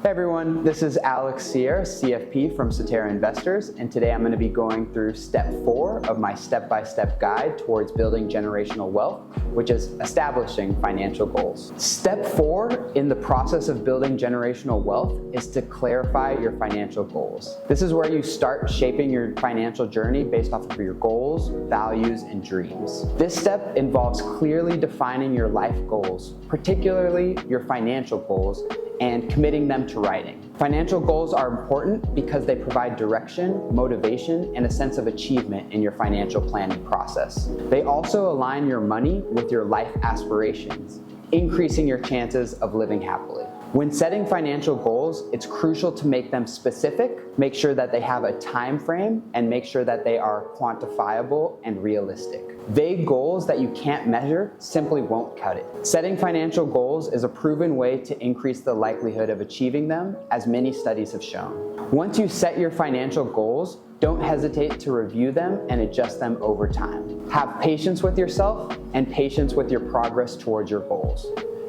Hey everyone, this is Alex Sierra, CFP from Cetera Investors, and today I'm going to be going through step 4 of my step-by-step guide towards building generational wealth, which is establishing financial goals. Step 4 in the process of building generational wealth is to clarify your financial goals. This is where you start shaping your financial journey based off of your goals, values, and dreams. This step involves clearly defining your life goals, particularly your financial goals, and committing them to writing. Financial goals are important because they provide direction, motivation, and a sense of achievement in your financial planning process. They also align your money with your life aspirations, increasing your chances of living happily. When setting financial goals, it's crucial to make them specific, make sure that they have a time frame, and make sure that they are quantifiable and realistic. Vague goals that you can't measure simply won't cut it. Setting financial goals is a proven way to increase the likelihood of achieving them, as many studies have shown. Once you set your financial goals, don't hesitate to review them and adjust them over time. Have patience with yourself and patience with your progress towards your goals.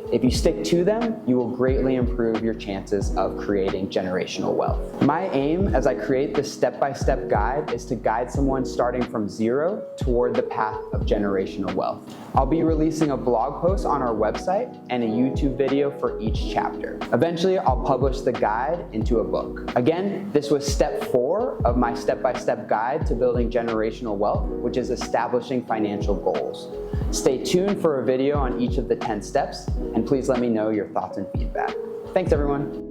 If you stick to them, you will greatly improve your chances of creating generational wealth. My aim as I create this step-by-step guide is to guide someone starting from zero toward the path of generational wealth. I'll be releasing a blog post on our website and a YouTube video for each chapter. Eventually, I'll publish the guide into a book. Again, this was step 4 of my step-by-step guide to building generational wealth, which is establishing financial goals. Stay tuned for a video on each of the 10 steps, and please let me know your thoughts and feedback. Thanks, everyone.